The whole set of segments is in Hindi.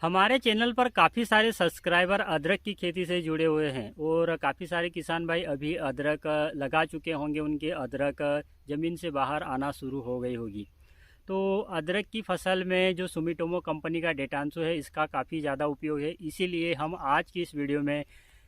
हमारे चैनल पर काफ़ी सारे सब्सक्राइबर अदरक की खेती से जुड़े हुए हैं और काफ़ी सारे किसान भाई अभी अदरक लगा चुके होंगे। उनके अदरक ज़मीन से बाहर आना शुरू हो गई होगी। तो अदरक की फसल में जो सुमिटोमो कंपनी का डेटांसो है, इसका काफ़ी ज़्यादा उपयोग है। इसीलिए हम आज की इस वीडियो में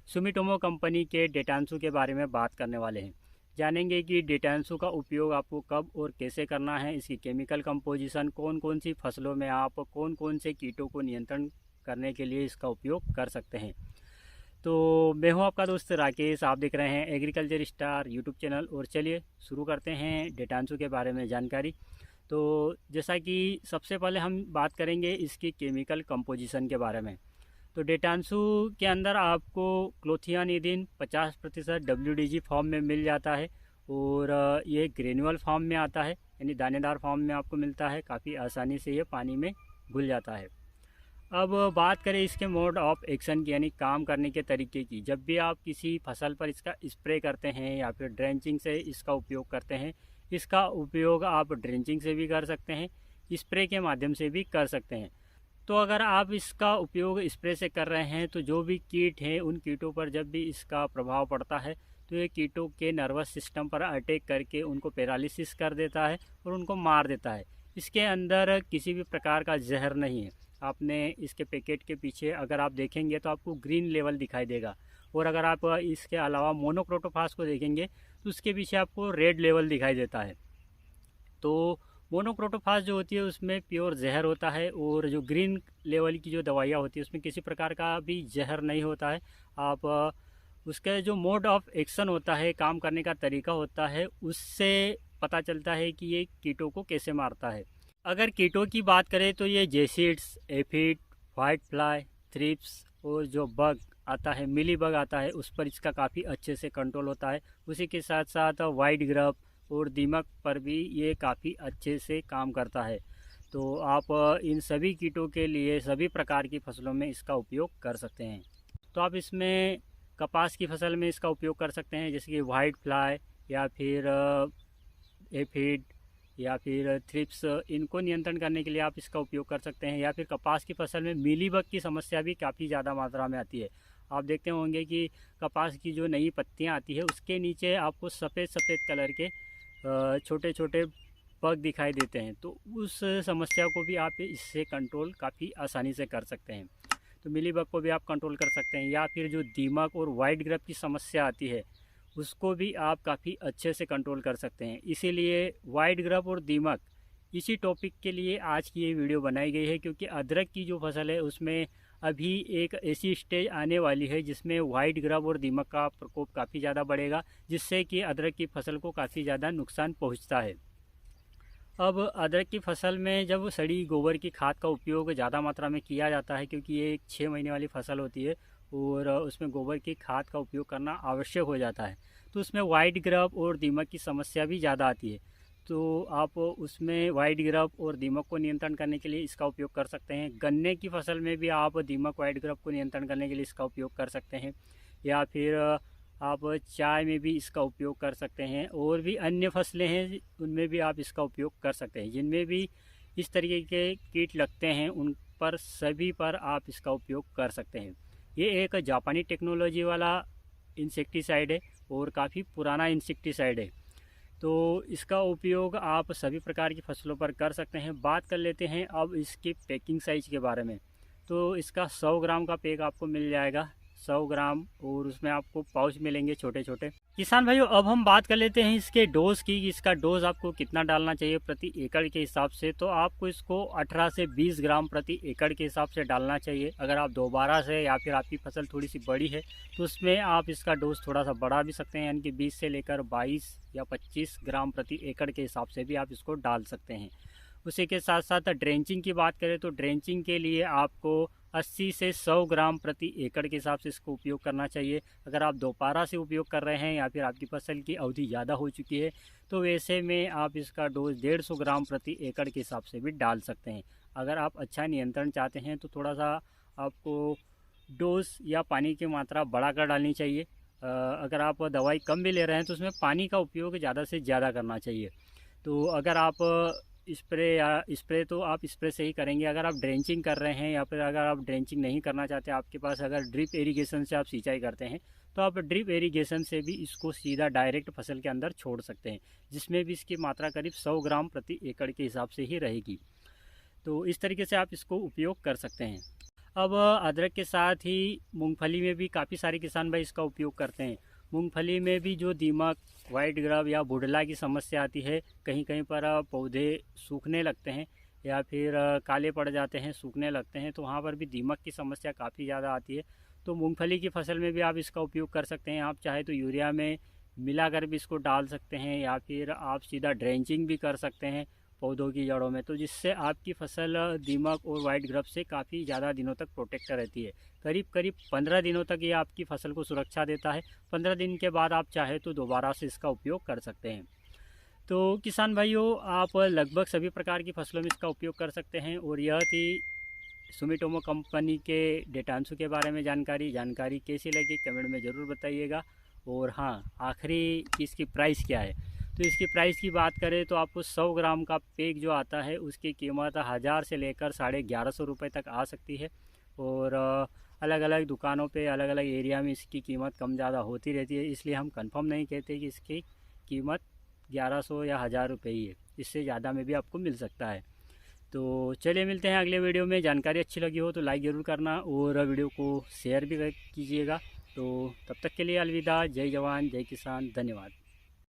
सुमिटोमो कंपनी के डेटांसो के बारे में बात करने वाले हैं। जानेंगे कि डेटांसो का उपयोग आपको कब और कैसे करना है, इसकी केमिकल कंपोजिशन, कौन कौन सी फसलों में आप कौन कौन से कीटों को नियंत्रण करने के लिए इसका उपयोग कर सकते हैं। तो मैं हूं आपका दोस्त राकेश, आप देख रहे हैं एग्रीकल्चर स्टार यूट्यूब चैनल। और चलिए शुरू करते हैं डेटांसो के बारे में जानकारी। तो जैसा कि सबसे पहले हम बात करेंगे इसकी केमिकल कंपोजिशन के बारे में। तो डेटांसू के अंदर आपको क्लोथियानिडिन 50% WDG फॉर्म में मिल जाता है और ये ग्रेनुअल फॉर्म में आता है, यानी दानेदार फॉर्म में आपको मिलता है। काफ़ी आसानी से ये पानी में घुल जाता है। अब बात करें इसके मोड ऑफ एक्शन की, यानी काम करने के तरीके की। जब भी आप किसी फसल पर इसका स्प्रे करते हैं या फिर ड्रेंचिंग से इसका उपयोग करते हैं, इसका उपयोग आप ड्रेंचिंग से भी कर सकते हैं, स्प्रे के माध्यम से भी कर सकते हैं। तो अगर आप इसका उपयोग स्प्रे से कर रहे हैं तो जो भी कीट हैं, उन कीटों पर जब भी इसका प्रभाव पड़ता है तो ये कीटों के नर्वस सिस्टम पर अटैक करके उनको पैरालिसिस कर देता है और उनको मार देता है। इसके अंदर किसी भी प्रकार का जहर नहीं है। आपने इसके पैकेट के पीछे अगर आप देखेंगे तो आपको ग्रीन लेवल दिखाई देगा, और अगर आप इसके अलावा मोनोक्रोटोफास को देखेंगे तो उसके पीछे आपको रेड लेवल दिखाई देता है। तो मोनोक्रोटोफास जो होती है उसमें प्योर जहर होता है, और जो ग्रीन लेवल की जो दवाइयाँ होती है उसमें किसी प्रकार का भी जहर नहीं होता है। आप उसका जो मोड ऑफ एक्शन होता है, काम करने का तरीका होता है, उससे पता चलता है कि ये कीटों को कैसे मारता है। अगर कीटों की बात करें तो ये jassids, aphid, white fly, thrips और जो बग आता है, मिली बग आता है, उस पर इसका काफ़ी अच्छे से कंट्रोल होता है। उसी के साथ साथ वाइट ग्रब और दीमक पर भी ये काफ़ी अच्छे से काम करता है। तो आप इन सभी कीटों के लिए सभी प्रकार की फसलों में इसका उपयोग कर सकते हैं। तो आप इसमें कपास की फसल में इसका उपयोग कर सकते हैं, जैसे कि वाइट फ्लाई या फिर एफिड या फिर थ्रिप्स, इनको नियंत्रण करने के लिए आप इसका उपयोग कर सकते हैं। या फिर कपास की फसल में मीलीबग की समस्या भी काफ़ी ज़्यादा मात्रा में आती है। आप देखते होंगे कि कपास की जो नई पत्तियां आती है उसके नीचे आपको सफ़ेद सफ़ेद कलर के छोटे छोटे बग दिखाई देते हैं। तो उस समस्या को भी आप इससे कंट्रोल काफ़ी आसानी से कर सकते हैं। तो मिलीबग को भी आप कंट्रोल कर सकते हैं। या फिर जो दीमक और वाइट ग्रब की समस्या आती है उसको भी आप काफ़ी अच्छे से कंट्रोल कर सकते हैं। इसीलिए वाइट ग्रब और दीमक, इसी टॉपिक के लिए आज की ये वीडियो बनाई गई है, क्योंकि अदरक की जो फसल है उसमें अभी एक ऐसी स्टेज आने वाली है जिसमें वाइट ग्रब और दीमक का प्रकोप काफ़ी ज़्यादा बढ़ेगा, जिससे कि अदरक की फसल को काफ़ी ज़्यादा नुकसान पहुंचता है। अब अदरक की फसल में जब सड़ी गोबर की खाद का उपयोग ज़्यादा मात्रा में किया जाता है, क्योंकि ये एक 6 महीने वाली फसल होती है और उसमें गोबर की खाद का उपयोग करना आवश्यक हो जाता है, तो उसमें वाइट ग्रब और दीमक की समस्या भी ज़्यादा आती है। तो आप उसमें वाइट ग्रब और दीमक को नियंत्रण करने के लिए इसका उपयोग कर सकते हैं। गन्ने की फसल में भी आप दीमक वाइट ग्रब को नियंत्रण करने के लिए इसका उपयोग कर सकते हैं। या फिर आप चाय में भी इसका उपयोग कर सकते हैं, और भी अन्य फसलें हैं उनमें भी आप इसका उपयोग कर सकते हैं। जिनमें भी इस तरीके के कीट लगते हैं उन पर सभी पर आप इसका उपयोग कर सकते हैं। ये एक जापानी टेक्नोलॉजी वाला इंसेक्टिसाइड है और काफ़ी पुराना इंसेक्टिसाइड है। तो इसका उपयोग आप सभी प्रकार की फसलों पर कर सकते हैं। बात कर लेते हैं अब इसकी पैकिंग साइज के बारे में। तो इसका 100 ग्राम का पैक आपको मिल जाएगा, 100 ग्राम, और उसमें आपको पाउच मिलेंगे छोटे छोटे। किसान भाइयों, अब हम बात कर लेते हैं इसके डोज की, कि इसका डोज आपको कितना डालना चाहिए प्रति एकड़ के हिसाब से। तो आपको इसको 18 से 20 ग्राम प्रति एकड़ के हिसाब से डालना चाहिए। अगर आप दोबारा से या फिर आपकी फसल थोड़ी सी बड़ी है तो उसमें आप इसका डोज थोड़ा सा बढ़ा भी सकते हैं, यानी कि 20 से लेकर 22 या 25 ग्राम प्रति एकड़ के हिसाब से भी आप इसको डाल सकते हैं। उसी के साथ साथ ड्रेंचिंग की बात करें तो ड्रेंचिंग के लिए आपको 80 से 100 ग्राम प्रति एकड़ के हिसाब से इसको उपयोग करना चाहिए। अगर आप दोबारा से उपयोग कर रहे हैं या फिर आपकी फसल की अवधि ज़्यादा हो चुकी है तो वैसे में आप इसका डोज 150 ग्राम प्रति एकड़ के हिसाब से भी डाल सकते हैं। अगर आप अच्छा नियंत्रण चाहते हैं तो थोड़ा सा आपको डोज या पानी की मात्रा बढ़ाकर डालनी चाहिए। अगर आप दवाई कम भी ले रहे हैं तो उसमें पानी का उपयोग ज़्यादा से ज़्यादा करना चाहिए। तो अगर आप स्प्रे तो आप स्प्रे से ही करेंगे। अगर आप ड्रेंचिंग कर रहे हैं या फिर अगर आप ड्रेंचिंग नहीं करना चाहते, आपके पास अगर ड्रिप इरिगेशन से आप सिंचाई करते हैं, तो आप ड्रिप इरिगेशन से भी इसको सीधा डायरेक्ट फसल के अंदर छोड़ सकते हैं, जिसमें भी इसकी मात्रा करीब 100 ग्राम प्रति एकड़ के हिसाब से ही रहेगी। तो इस तरीके से आप इसको उपयोग कर सकते हैं। अब अदरक के साथ ही मूंगफली में भी काफ़ी सारे किसान भाई इसका उपयोग करते हैं। मूंगफली में भी जो दीमक, वाइट ग्रब या बुढ़ला की समस्या आती है, कहीं कहीं पर पौधे सूखने लगते हैं या फिर काले पड़ जाते हैं, सूखने लगते हैं, तो वहाँ पर भी दीमक की समस्या काफ़ी ज़्यादा आती है। तो मूंगफली की फसल में भी आप इसका उपयोग कर सकते हैं। आप चाहे तो यूरिया में मिलाकर भी इसको डाल सकते हैं या फिर आप सीधा ड्रेंचिंग भी कर सकते हैं पौधों की जड़ों में, तो जिससे आपकी फसल दीमक और वाइट ग्रब से काफ़ी ज़्यादा दिनों तक प्रोटेक्ट रहती है। करीब करीब 15 दिनों तक ये आपकी फसल को सुरक्षा देता है। 15 दिन के बाद आप चाहे तो दोबारा से इसका उपयोग कर सकते हैं। तो किसान भाइयों, आप लगभग सभी प्रकार की फसलों में इसका उपयोग कर सकते हैं। और यह थी सुमिटोमो कंपनी के डेटांशु के बारे में जानकारी कैसी लगी कमेंट में ज़रूर बताइएगा। और हाँ, आखिरी इसकी प्राइस क्या है, तो इसकी प्राइस की बात करें तो आपको 100 ग्राम का पैक जो आता है उसकी कीमत 1000 से लेकर 1150 रुपये तक आ सकती है। और अलग अलग दुकानों पे अलग अलग एरिया में इसकी कीमत कम ज़्यादा होती रहती है, इसलिए हम कंफर्म नहीं कहते कि इसकी कीमत 1100 या 1000 रुपये ही है, इससे ज़्यादा में भी आपको मिल सकता है। तो चलिए मिलते हैं अगले वीडियो में। जानकारी अच्छी लगी हो तो लाइक ज़रूर करना और वीडियो को शेयर भी कीजिएगा। तो तब तक के लिए अलविदा। जय जवान जय किसान, धन्यवाद।